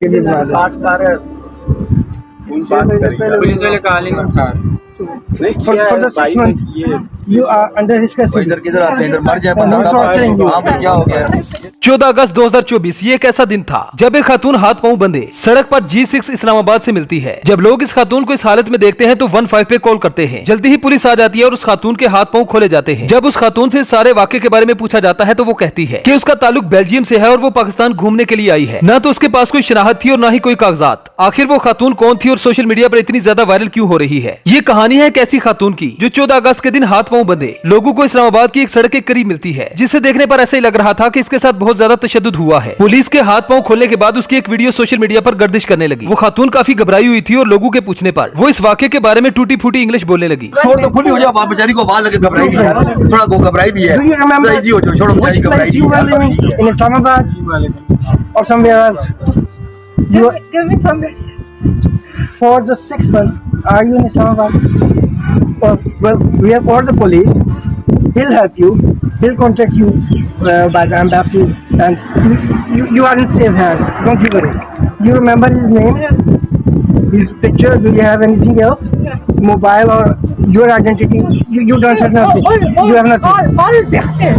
Police वाले calling उठा For the 6 months, you are under his custody. इधर किधर आते हैं, इधर मर जाए बंदा हाँ भाई क्या हो गया। 14 अगस्त 2024 ये एक ऐसा दिन था जब एक खातून हाथ पांव बंधे सड़क पर G6 इस्लामाबाद से मिलती है। जब लोग इस खातून को इस हालत में देखते हैं तो 15 पे कॉल करते हैं। जल्दी ही पुलिस आ जाती है और उस खातून के हाथ पांव खोले जाते हैं। जब उस खातून से सारे वाकये के बारे में पूछा जाता है तो वो कहती है कि उसका ताल्लुक बेल्जियम से है और वो पाकिस्तान घूमने के लिए आई है। न तो उसके पास कोई शनाख्त थी और न ही कोई कागजात। आखिर वो खातून कौन थी और सोशल मीडिया पर इतनी ज्यादा वायरल क्यों हो रही है? ये कहानी है एक ऐसी खातून की जो 14 अगस्त के दिन हाथ पांव बंधे लोगों को इस्लामाबाद की एक सड़क के करीब मिलती है, जिसे देखने पर ऐसा ही लग रहा था कि इसके साथ बहुत ज्यादा तशद्दुद हुआ है। पुलिस के हाथ पांव खोलने के बाद उसकी एक वीडियो सोशल मीडिया पर गर्दिश करने लगी। वो खातून काफी घबराई हुई थी और लोगों के पूछने पर वो इस वाकये के बारे में टूटी फूटी इंग्लिश बोलने लगी। छोड़ तो खुली हो जाओ, आप बेचारी को बाहर लगे घबराई भी है, थोड़ा को घबराई भी है, इजी हो जाओ, छोड़ो बेचारी घबराई भी है। In Islamabad or somewhere else. You Give me some message. for the 6 months. Are you in Islamabad? Well, we have called the police. He'll help you. He'll contact you by the embassy, and you are in safe hands. Don't you worry. You remember his name, his picture. Do you have anything else? Mobile or your identity? You don't have nothing. You have nothing. All देखते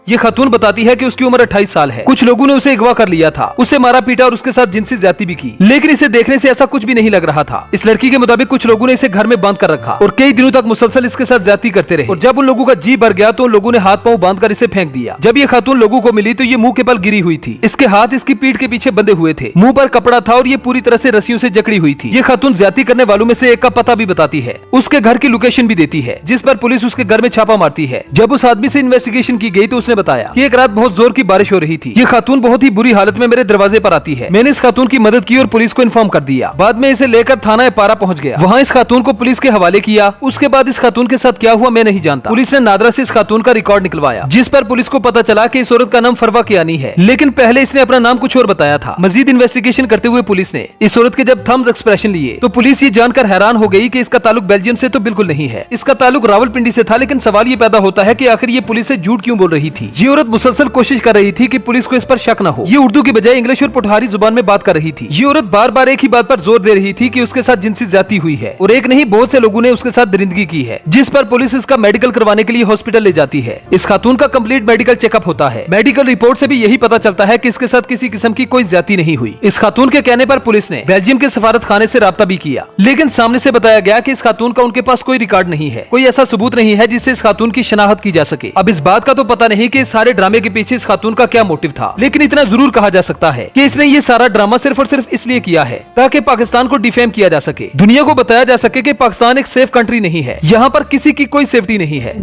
ये खातून बताती है कि उसकी उम्र 28 साल है। कुछ लोगों ने उसे अगवा कर लिया था, उसे मारा पीटा और उसके साथ जिनसी ज्यादती भी की, लेकिन इसे देखने से ऐसा कुछ भी नहीं लग रहा था। इस लड़की के मुताबिक कुछ लोगों ने इसे घर में बांध कर रखा और कई दिनों तक मुसलसल इसके साथ ज्यादती करते रहे। और जब उन लोगों का जी भर गया तो उन लोगों ने हाथ पांव बांध कर इसे फेंक दिया। जब ये खातून लोगों को मिली तो ये मुंह के बल गिरी हुई थी। इसके हाथ इसकी पीठ के पीछे बंधे हुए थे, मुंह पर कपड़ा था और ये पूरी तरह से रस्सियों से जकड़ी हुई थी। ये खातून ज्यादती करने वालों में से एक का पता भी बताती है, उसके घर की लोकेशन भी देती है, जिस पर पुलिस उसके घर में छापा मारती है। जब उस आदमी से इन्वेस्टिगेशन की गई तो उसने बताया कि एक रात बहुत जोर की बारिश हो रही थी। ये खातून बहुत ही बुरी हालत में मेरे दरवाजे पर आती है। मैंने इस खातून की मदद की और पुलिस को इन्फॉर्म कर दिया। बाद में इसे लेकर थाना पारा पहुंच गया। वहां इस खातून को पुलिस के हवाले किया। उसके बाद इस खातून के साथ क्या हुआ मैं नहीं जानता। पुलिस ने नादरा से इस खातून का रिकॉर्ड निकलवाया, जिस पर पुलिस को पता चला कि इस औरत का नाम फरवा कियानी है, लेकिन पहले इसने अपना नाम कुछ और बताया था। मजीद इन्वेस्टिगेशन करते हुए पुलिस ने इस औरत के जब थम्स एक्सप्रेशन लिए तो पुलिस ये जानकर हैरान हो गई कि इसका ताल्लुक बेल्जियम से तो बिल्कुल नहीं है, इसका ताल्लुक रावलपिंडी से था। लेकिन सवाल ये पैदा होता है कि आखिर ये पुलिस से झूठ क्यों बोल रही थी? ये औरत मुसलसल कोशिश कर रही थी कि पुलिस को इस पर शक न हो। ये उर्दू की बजाय इंग्लिश और पुठारी जुबान में बात कर रही थी। ये औरत बार बार एक ही बात पर जोर दे रही थी कि उसके साथ जिनसी ज्यादती हुई है और एक नहीं बहुत से लोगों ने उसके साथ दरिंदगी की है, जिस पर पुलिस इसका मेडिकल करवाने के लिए हॉस्पिटल ले जाती है। इस खातून का कंप्लीट मेडिकल चेकअप होता है। मेडिकल रिपोर्ट से भी यही पता चलता है कि इसके साथ किसी किस्म की कोई ज्यादती नहीं हुई। इस खातून के कहने पर पुलिस ने बेल्जियम के सफारत खाने से राब्ता भी किया, लेकिन सामने से बताया गया कि इस खातून का उनके पास कोई रिकॉर्ड नहीं है, कोई ऐसा सबूत नहीं है जिससे इस खातून की शनाख्त की जा सके। अब इस बात का तो पता नहीं कि इस सारे ड्रामे के पीछे इस खातून का क्या मोटिव था, लेकिन इतना जरूर कहा जा सकता है कि इसने ये सारा ड्रामा सिर्फ और सिर्फ इसलिए किया है ताकि पाकिस्तान को डिफेम किया जा सके, दुनिया को बताया जा सके कि पाकिस्तान एक सेफ कंट्री नहीं है, यहाँ पर किसी की कोई सेफ्टी नहीं है।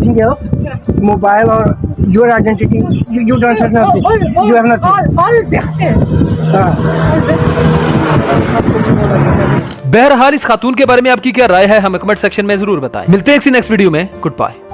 मोबाइल और your identity you don't have nothing, you have nothing. all देखते बहरहाल इस खातून के बारे में आपकी क्या राय है हमें कमेंट सेक्शन में जरूर बताएं। मिलते हैं किसी नेक्स्ट वीडियो में। Good bye.